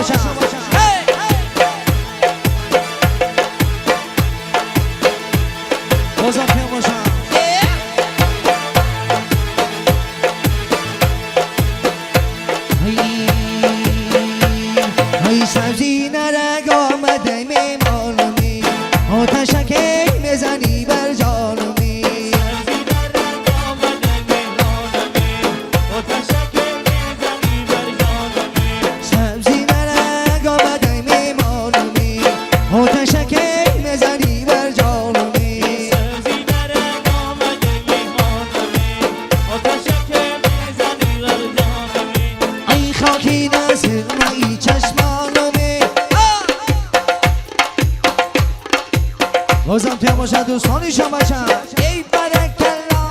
باشم. بازم پیام باشم. ای سبزی نرگ آمده میمانمی آتشکی میزنی بر جانمی سبزی نرگ آمده میمانمی آتشکی میزنی بر جانمی ای خاکی نزد مایی چشمانمی بازم پیام باشد دوستانی شما بچم. ای برکلا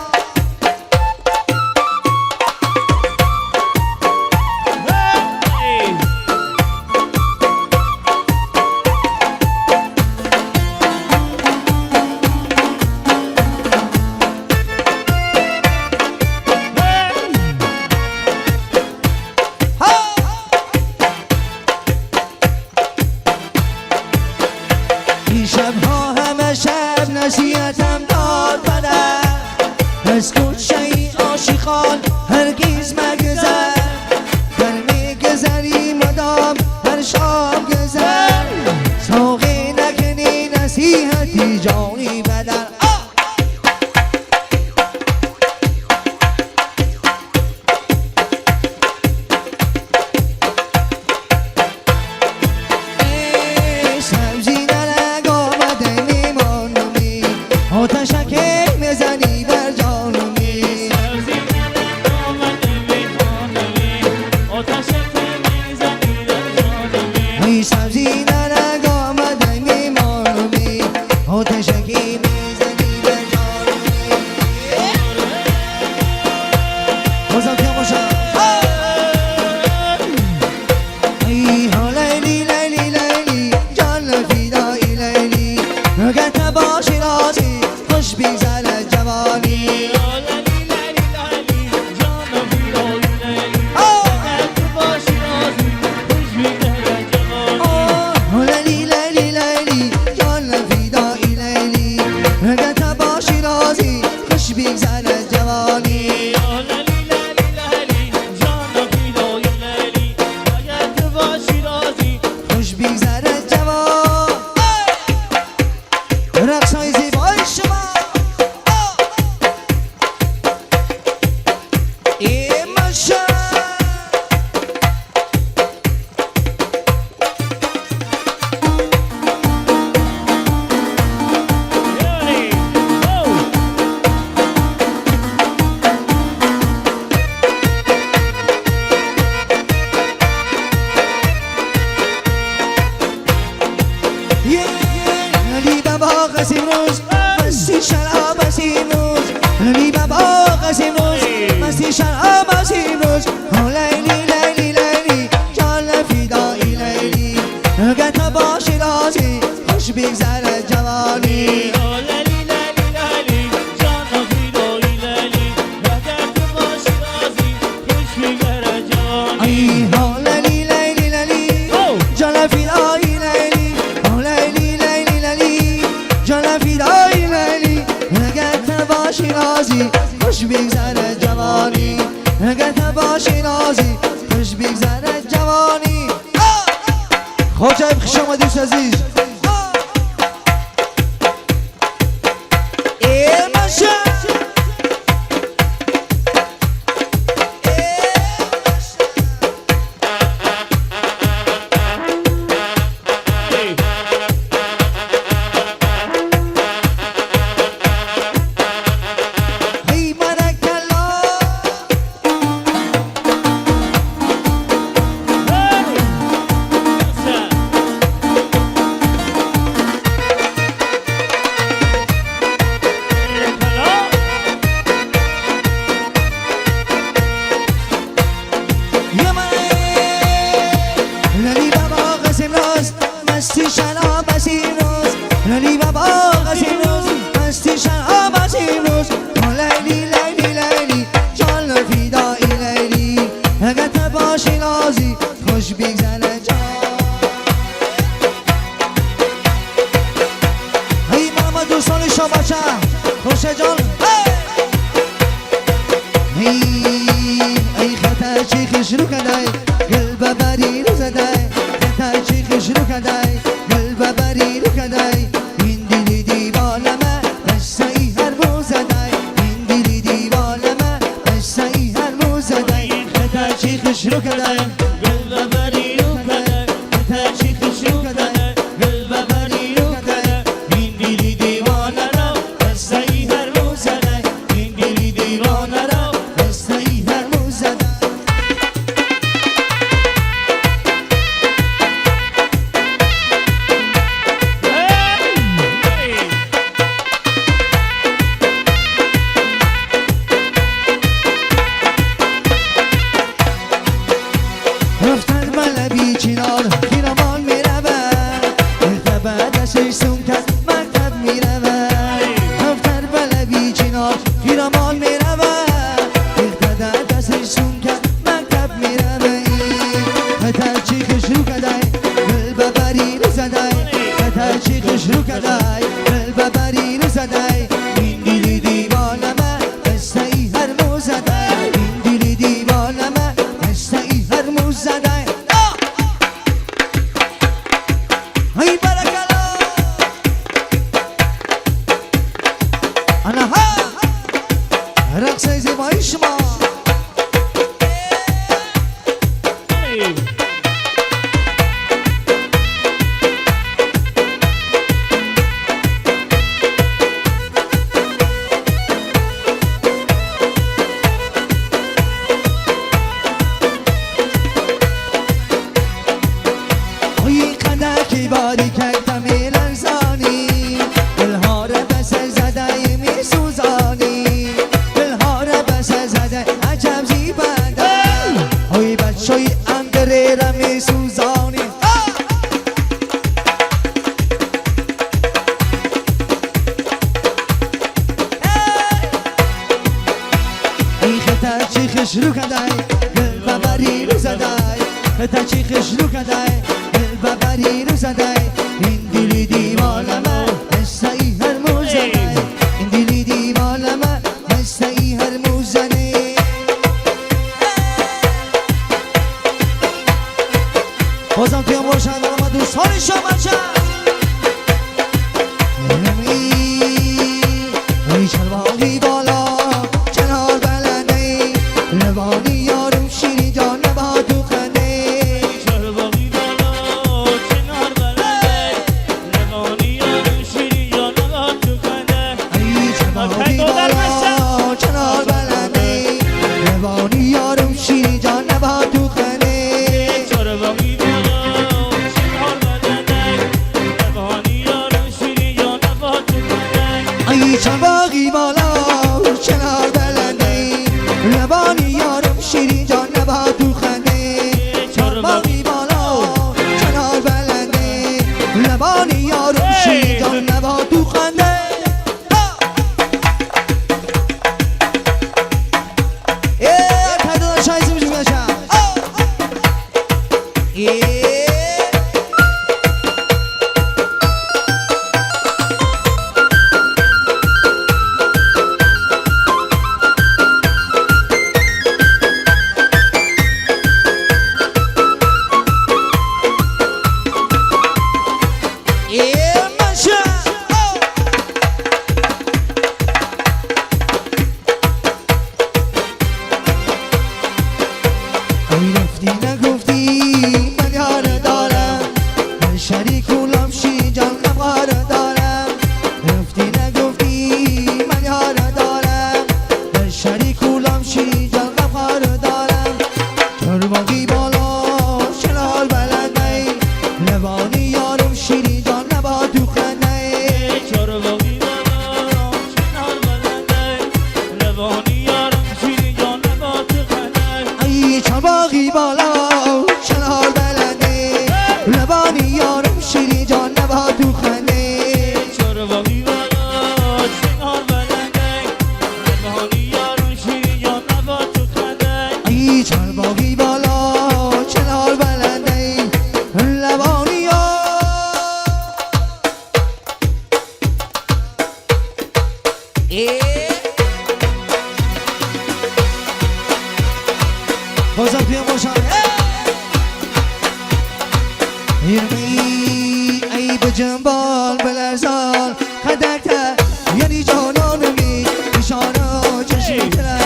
این شبها همه شب نصیحتم داد بدن از کوچه ای عاشقان هرگز مگذر در میگذری مدام هر شام گذر ساقی نکنی نصیحتی جانی بدن آتشکی میزنی بر جانمی ای سبزی نرگ آمده میمانمی آتشکی میزنی بر جانمی بازم پیام باشم. ای ها لیلی لیلی لیلی جان فدای لیلی نگه باشی رازی خوش بیزن جوانی لیلی لیلی لیلی جان فدای لیلی نگه باشی رازی خوش بیزن جوانی خوش بیزن جوان رقصای زیبای شما علی بابا قسیم روز مستی شراب قسیم روز علی بابا قسیم روز مستی شراب قسیم روز لیلی لیلی لیلی جان فدای لیلی اگه تو باشی رازی خوش بگذره جوانی ای ها لیلی لیلی لیلی جان فدای لیلی لیلی لیلی لیلی جان فدای لیلی اگر تو باشی رازی خوش بگذره جوانی اگر تو باشی رازی خوش بگذره جوانی خواجه خوش آمدی دوست عزیز دوستان شابچه خوشه جان ای خطر چی خش رو کدای قلب بری رو زدای خطر چی خش رو کدای قلب بری رو کدای این دیلی دیوالمه بشتایی هر مو زدای این دیلی دیوالمه بشتایی هر مو زدای خطر چی خش رو کدای قلب بری رو کدای خطر چی خش رو کدای قلب بری رو کدای این دیلی دیوانه را بشتایی هر مو زدای این دیلی دیوانه را بشتایی هر مو زدای رفتن ملبی چینار پیرامان میرود ارتبه دستش سون کس مکتب میرود رفتن ملبی چینار پیرامان میرود ارتبه دستش سون کس مکتب میرود خطر چی خش رو کدای قلب بری رو زدای خطر چی خش رو کدای قلب بری رو زدای این دیلی دیوالمه بسته ای هر مو زدای این دیلی دیوالمه بسته ای هر مو زدای ای برکلا انا ها رقص زیبایی شما ای قدکی باری کردم لرزانی دلها را بس زده می سوزانی دلها را بس زده عجب زیبنده ای بچه اندره را می سوزانی ای خطر چی خش رو کدای قلب بری رو زدای خطر چی خش رو کدای قلب بری رو زدای این دیلی دیوالمه بسته ای هر مو زدای این دیلی دیوالمه بسته ای هر مو زنی بازم توی باشن و دوستان شما ای چرواقی بالا کنار بلنده لبانی یارم شیرین جان نبا تو خنده چرواقی بالا کنار بلنده لبانی یارم شیرین جان نبا تو خنده ای چرواقی بالا کنار بلنده لبانی یارم شیرین جان نبا تو خنده چرواقی بالا کنار بلنده لبانی یارم شیرین جان نبا تو خنده ای چرواقی بالا کنار بلنده لبانی یارم شیرین جان نبا تو خنده چرواقی بالا کنار بلنده لبانی یارم شیرین جان نبا تو خنده تعداد شایزی میشه بشم ای رفتی نگفتی من یار دارم من شریکولم شیرین جان نبار دارم رفتی نگفتی من یار دارم من شریکولم شیرین جان نبار دارم چرواقی بالا کنار بلنده لبانی یارم شیرین جان نبا تو خنده چرواقی بالا کنار بلنده لبانی یارم شیرین جان نبا تو خنده ای چرواقی بالا کنار بلنده لبانی یارم شیرین جان نبا تو خنده چرواقی بالا کنار بلنده لبانی یارم شیرین جان نبا تو خنده ای چرواقی بالا کنار بلنده لبانی بازم توی باشن یرمی ای به جنبال بلرزال خدکتر یعنی جانانمی نشانا چشیتره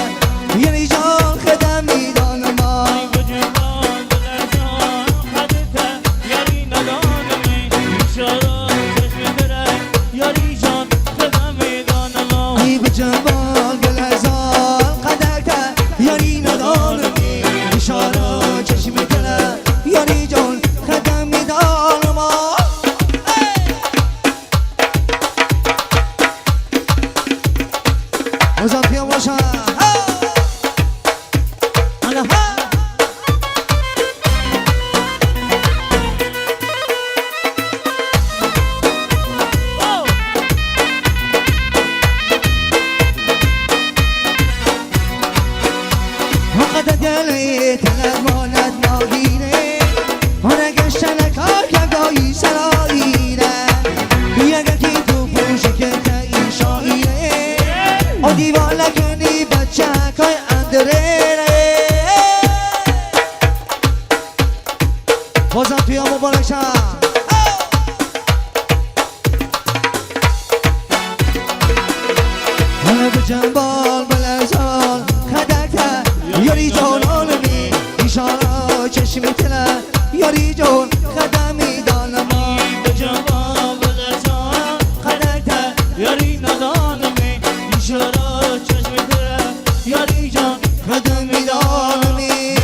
یعنی جان خدم میدانم ای به جنبال بلرزال خدکتر یعنی ندانمی نشانا چشیتره یعنی جان خدم میدانم ای به جنبال بلرزال خدکتر یعنی ندانمی نشانا چشیتره یعنی جان خدم میدانم بازم توی باشن وقت دلی تلمانت ناگیره هنه گشتن کار کگایی سراییره بیگه کی تو پوشه که تایی شاییره و دیوان لکنی بچه کای اندره بازم توی مبارک شد هنه به جنبال بلرزال خدکتر یاری جانانمی ایشانا چشمی تله یاری جان خدمی دانما به جواب بلرزان خدکتر یاری ندانمی ایشارا چشم تره یاری جان خدمی دانمی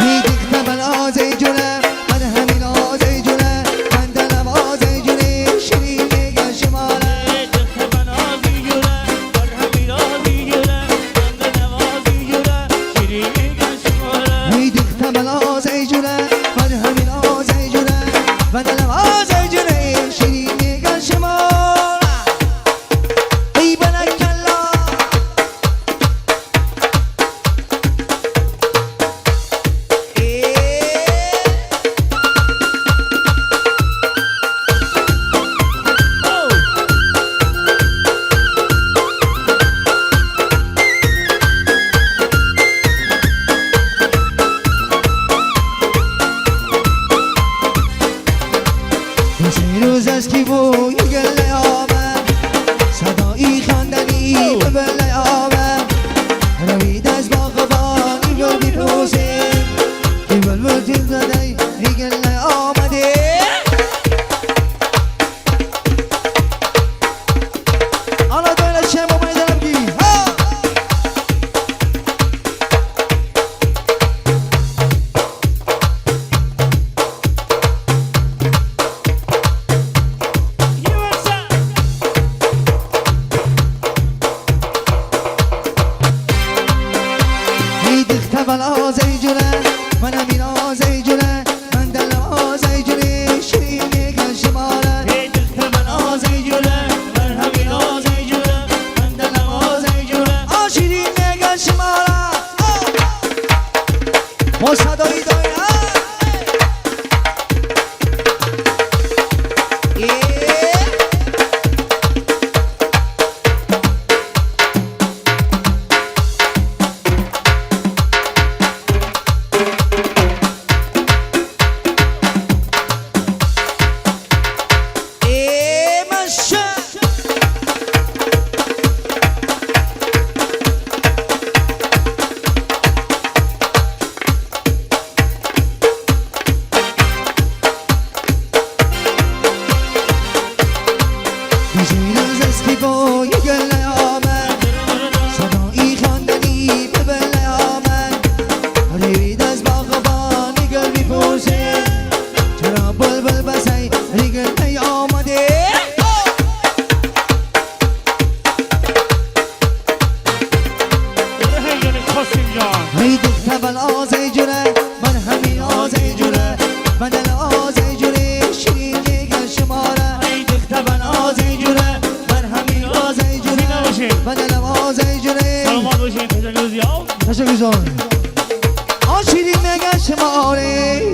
میدیخت بلاز ای جونه من همین آز ای جونه من دلم آز ای جونه شیرین میگن شماله میدیخت بلاز ای جونه من همین آز ای جونه من دلم آز ای جونه شیرین میگن شماله ای بنکلا سه روز از کی بوی گله آمد صدایی خواندنی به بله آمد روید از باغبانی گل بیپوسه که بلبل تیل زده ای گله آمده حالا دویل چه مبایی دارم کی میدیخت بلاز ای جونه من همین آز ای جونه من دلم آز ای جونه شیرین میگن شماله شیرین میگن شماله با صدایی دایم تشکر جان آشیری میگه شماره